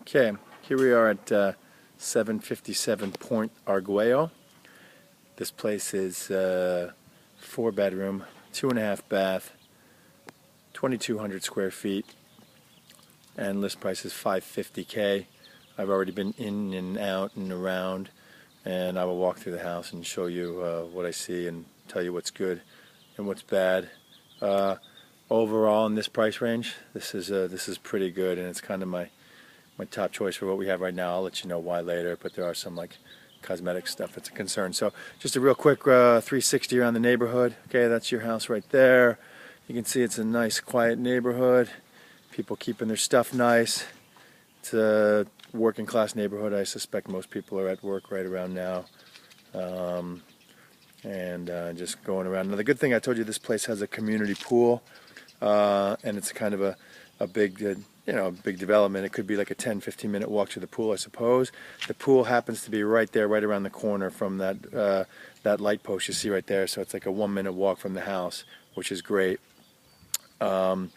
Okay, here we are at 757 Point Arguello. This place is 4-bedroom, 2.5 bath, 2,200 square feet, and list price is $550K. I've already been in and out and around, and I will walk through the house and show you what I see and tell you what's good and what's bad. Overall, in this price range, this is pretty good, and it's kind of my top choice for what we have right now. I'll let you know why later, but there are some like cosmetic stuff that's a concern. So just a real quick 360 around the neighborhood. Okay, that's your house right there. You can see it's a nice quiet neighborhood. People keeping their stuff nice. It's a working class neighborhood. I suspect most people are at work right around now. Just going around. Now the good thing, I told you this place has a community pool, and it's kind of a big big development. It could be like a 10-15 minute walk to the pool, I suppose. The pool happens to be right there, right around the corner from that light post you see right there. So it's like a 1-minute walk from the house, which is great. So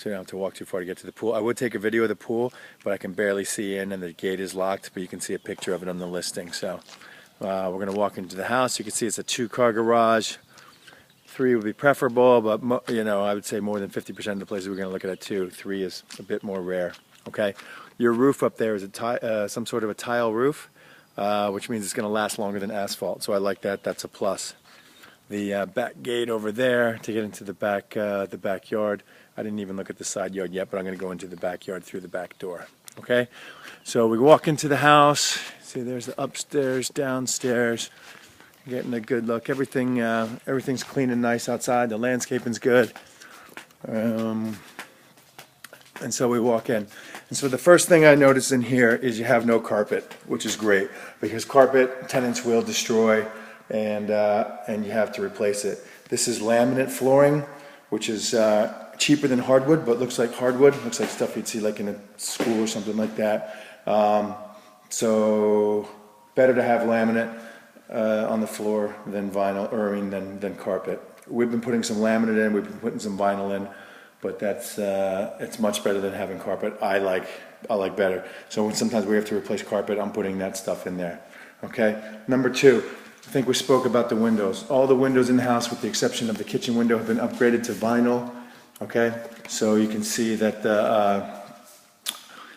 you don't have to walk too far to get to the pool. I would take a video of the pool, but I can barely see in, and the gate is locked, but you can see a picture of it on the listing. So we're going to walk into the house. You can see it's a 2-car garage. 3 would be preferable, but I would say more than 50% of the places we're going to look at 2. 3 is a bit more rare. Okay, your roof up there is some sort of a tile roof, which means it's going to last longer than asphalt. So I like that. That's a plus. The back gate over there to get into the backyard. I didn't even look at the side yard yet, but I'm going to go into the backyard through the back door. Okay, so we walk into the house. See, there's the upstairs, downstairs. Getting a good look. Everything's clean and nice outside. The landscaping's good. And so we walk in. And so the first thing I notice in here is you have no carpet, which is great, because carpet tenants will destroy, and you have to replace it. This is laminate flooring, which is cheaper than hardwood, but looks like hardwood. Looks like stuff you'd see like in a school or something like that. So better to have laminate on the floor than vinyl, than carpet. We've been putting some laminate in, we've been putting some vinyl in, but it's much better than having carpet. I like better. So sometimes we have to replace carpet, I'm putting that stuff in there. Okay. Number 2, I think we spoke about the windows. All the windows in the house, with the exception of the kitchen window, have been upgraded to vinyl. Okay. So you can see that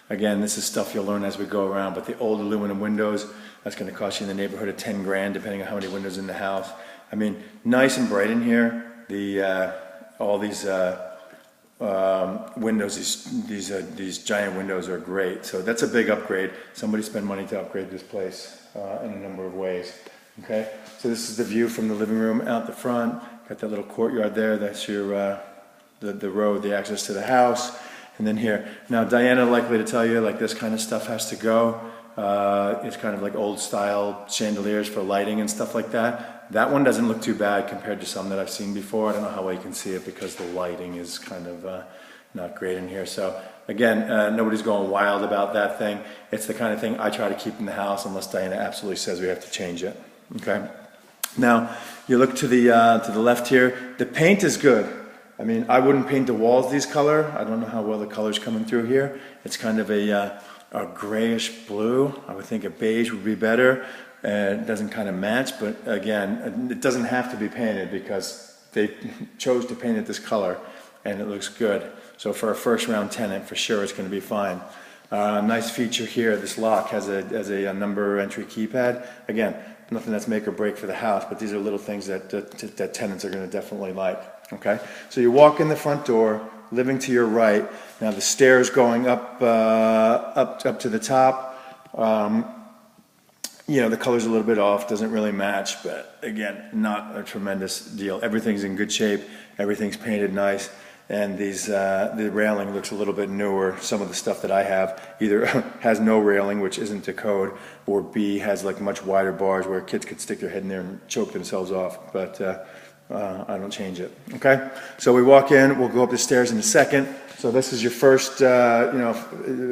again, this is stuff you'll learn as we go around, but the old aluminum windows, that's going to cost you in the neighborhood of 10 grand, depending on how many windows in the house. I mean, nice and bright in here. All these windows, these giant windows are great. So that's a big upgrade. Somebody spent money to upgrade this place in a number of ways. Okay, so this is the view from the living room out the front. Got that little courtyard there. That's your the road, the access to the house. And then here, now Diana likely to tell you like this kind of stuff has to go. It's kind of like old style chandeliers for lighting and stuff like that. That one doesn't look too bad compared to some that I've seen before. I don't know how well you can see it because the lighting is kind of not great in here. So again, nobody's going wild about that thing. It's the kind of thing I try to keep in the house unless Diana absolutely says we have to change it. Okay. Now you look to the left here. The paint is good. I mean, I wouldn't paint the walls these color. I don't know how well the color's coming through here. It's kind of a grayish blue. I would think a beige would be better. It doesn't kind of match, but again, it doesn't have to be painted because they chose to paint it this color, and it looks good. So for a first-round tenant, for sure, it's going to be fine. Nice feature here. This lock has a number entry keypad. Again, nothing that's make or break for the house, but these are little things that tenants are going to definitely like. Okay, so you walk in the front door, living to your right. Now the stairs going up to the top. The color's a little bit off, doesn't really match, but again, not a tremendous deal. Everything's in good shape, everything's painted nice, and the railing looks a little bit newer. Some of the stuff that I have either has no railing, which isn't to code, or B, has like much wider bars where kids could stick their head in there and choke themselves off, but I don't change it. Okay, so we walk in, we'll go up the stairs in a second. So this is your first,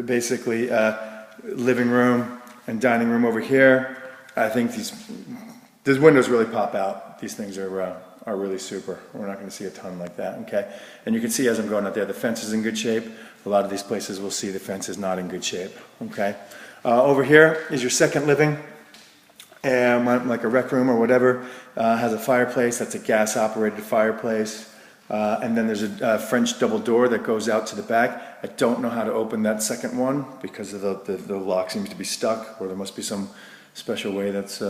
basically living room and dining room over here. I think these windows really pop out. These things are really super. We're not going to see a ton like that. Okay, and you can see as I'm going out there, the fence is in good shape. A lot of these places will see the fence is not in good shape, okay? Over here is your second living, and like a rec room or whatever. Has a fireplace. That's a gas-operated fireplace. And then there's a French double door that goes out to the back. I don't know how to open that second one because of the lock seems to be stuck, or there must be some special way that's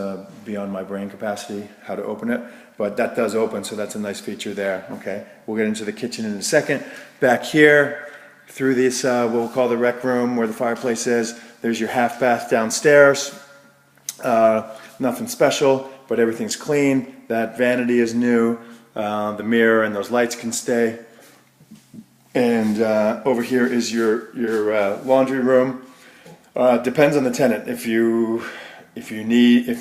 beyond my brain capacity how to open it. But that does open, so that's a nice feature there. Okay, we'll get into the kitchen in a second. Back here, through this what we'll call the rec room where the fireplace is, there's your half bath downstairs. Nothing special, but everything's clean. That vanity is new. The mirror and those lights can stay. And over here is your laundry room. Depends on the tenant. If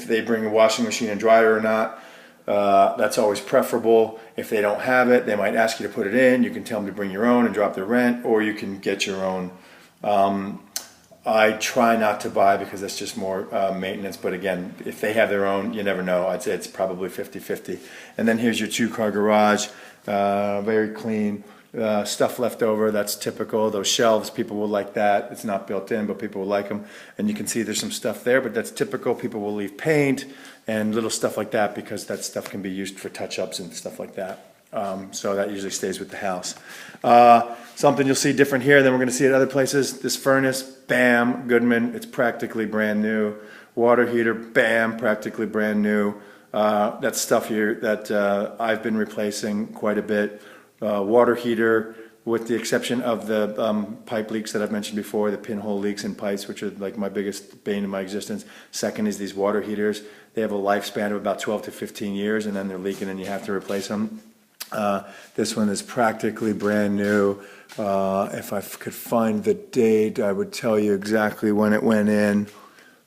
they bring a washing machine and dryer or not, that's always preferable. If they don't have it, they might ask you to put it in. You can tell them to bring your own and drop their rent, or you can get your own. I try not to buy because that's just more maintenance, but again, if they have their own, you never know. I'd say it's probably 50-50. And then here's your 2-car garage, very clean, stuff left over, that's typical. Those shelves, people will like that. It's not built in, but people will like them. And you can see there's some stuff there, but that's typical. People will leave paint and little stuff like that because that stuff can be used for touch-ups and stuff like that. So that usually stays with the house. Something you'll see different here than we're going to see at other places. This furnace, bam, Goodman, it's practically brand new. Water heater, bam, practically brand new. That's stuff here that I've been replacing quite a bit. Water heater, with the exception of the pipe leaks that I've mentioned before, the pinhole leaks in pipes, which are like my biggest bane in my existence. Second is these water heaters. They have a lifespan of about 12 to 15 years, and then they're leaking and you have to replace them. This one is practically brand new. If I could find the date, I would tell you exactly when it went in,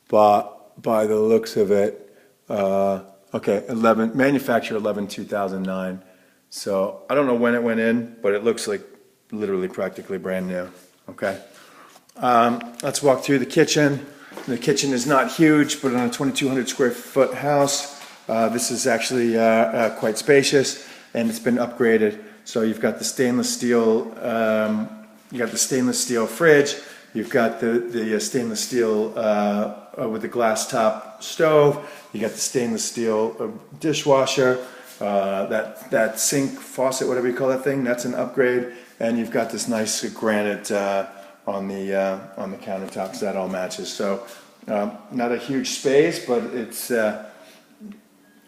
but by the looks of it, okay, manufacturer 11/2009. So I don't know when it went in, but it looks like literally practically brand new. Okay, let's walk through the kitchen. The kitchen is not huge, but on a 2,200 square foot house, this is actually quite spacious. And it's been upgraded. So you've got the stainless steel, fridge. You've got the stainless steel with the glass top stove. You got the stainless steel dishwasher. That sink faucet, whatever you call that thing, that's an upgrade. And you've got this nice granite on the countertops. That all matches. So not a huge space, but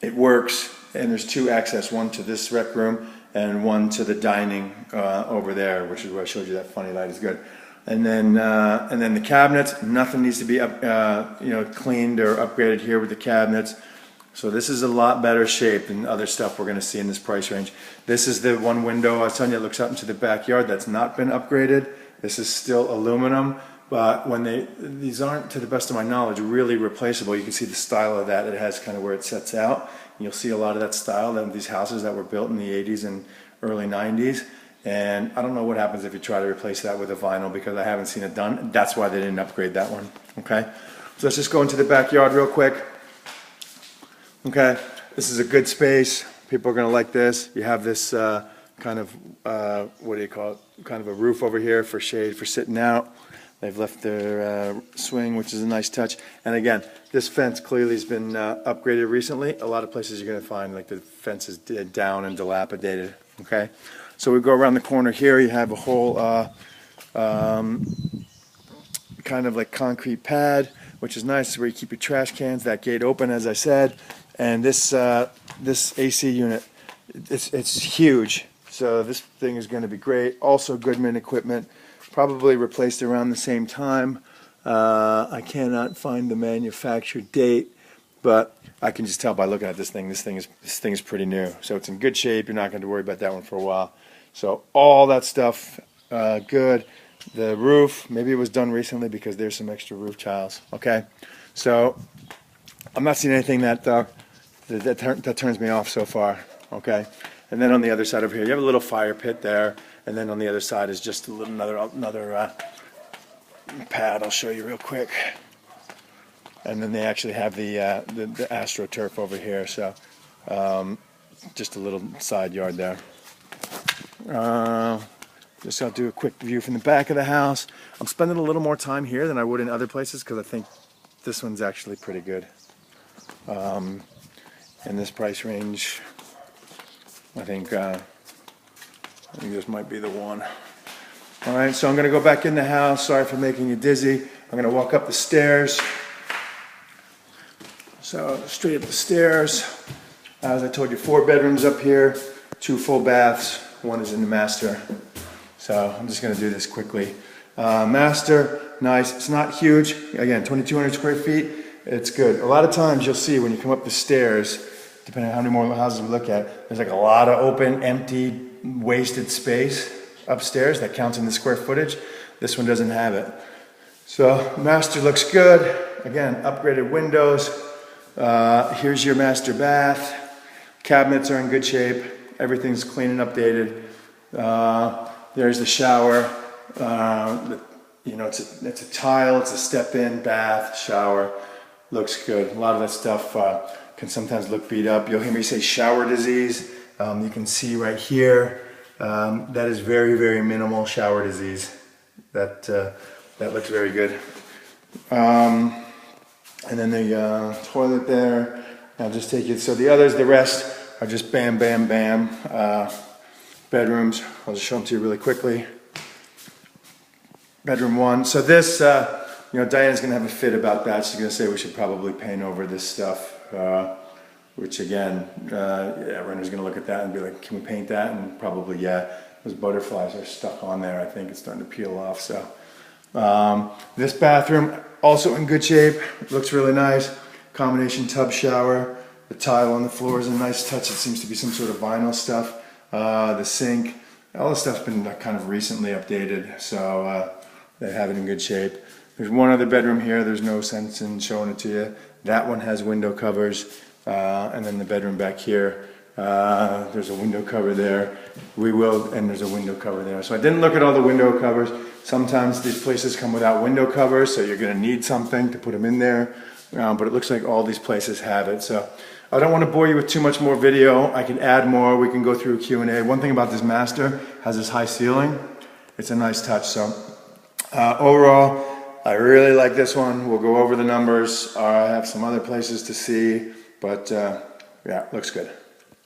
it works. And there's 2 access, one to this rec room and one to the dining over there, which is where I showed you that funny light is good. And then the cabinets, nothing needs to be cleaned or upgraded here with the cabinets. So this is a lot better shape than other stuff we're going to see in this price range. This is the one window I was telling you that looks out into the backyard that's not been upgraded. This is still aluminum, but these aren't, to the best of my knowledge, really replaceable. You can see the style of that. It has kind of where it sets out. You'll see a lot of that style in these houses that were built in the 80s and early 90s. And I don't know what happens if you try to replace that with a vinyl because I haven't seen it done. That's why they didn't upgrade that one. Okay, so let's just go into the backyard real quick. Okay, this is a good space. People are going to like this. You have this kind of, what do you call it, kind of a roof over here for shade, for sitting out. They've left their swing, which is a nice touch. And again, this fence clearly has been upgraded recently. A lot of places you're going to find like the fence is down and dilapidated. Okay, so we go around the corner here. You have a whole kind of like concrete pad, which is nice. Where you keep your trash cans. That gate open, as I said. And this AC unit, it's huge. So this thing is going to be great. Also Goodman equipment. Probably replaced around the same time. I cannot find the manufacture date, but I can just tell by looking at this thing. This thing is pretty new, so it's in good shape. You're not going to worry about that one for a while. So all that stuff, good. The roof, maybe it was done recently because there's some extra roof tiles. Okay, so I'm not seeing anything that turns me off so far. Okay, and then on the other side over here, you have a little fire pit there. And then on the other side is just a little another pad. I'll show you real quick. And then they actually have the AstroTurf over here. So just a little side yard there. Just I'll do a quick view from the back of the house. I'm spending a little more time here than I would in other places because I think this one's actually pretty good. In this price range, I think this might be the one. All right, so I'm gonna go back in the house. Sorry for making you dizzy. I'm gonna walk up the stairs. So straight up the stairs. As I told you, 4 bedrooms up here, 2 full baths. 1 is in the master. So I'm just gonna do this quickly. Master, nice. It's not huge. Again, 2,200 square feet. It's good. A lot of times you'll see when you come up the stairs, depending on how many more houses we look at, there's like a lot of open, empty, wasted space upstairs that counts in the square footage. This one doesn't have it. So master looks good. Again, upgraded windows. Here's your master bath. Cabinets are in good shape. Everything's clean and updated. There's the shower. You know, it's a tile. It's a step-in bath, shower. Looks good. A lot of that stuff can sometimes look beat up. You'll hear me say shower disease. You can see right here. That is very, very minimal shower disease. That looks very good. And then the toilet there. I'll just take you. So the others, the rest are just bam, bam, bam. Bedrooms. I'll just show them to you really quickly. Bedroom 1. So this, you know, Diana's gonna have a fit about that. She's gonna say we should probably paint over this stuff. Which again, yeah, Renner's gonna look at that and be like, can we paint that? And probably, yeah. Those butterflies are stuck on there. I think it's starting to peel off. So this bathroom, also in good shape. Looks really nice. Combination tub shower. The tile on the floor is a nice touch. It seems to be some sort of vinyl stuff. The sink, all this stuff's been kind of recently updated. So they have it in good shape. There's one other bedroom here. There's no sense in showing it to you. That one has window covers. And then the bedroom back here, there's a window cover there. And there's a window cover there. So I didn't look at all the window covers. Sometimes these places come without window covers, so you're gonna need something to put them in there. But it looks like all these places have it. So I don't want to bore you with too much more video. I can add more. We can go through Q&A. One thing about this master has this high ceiling. It's a nice touch. So overall, I really like this one. We'll go over the numbers. I have some other places to see, but yeah, looks good.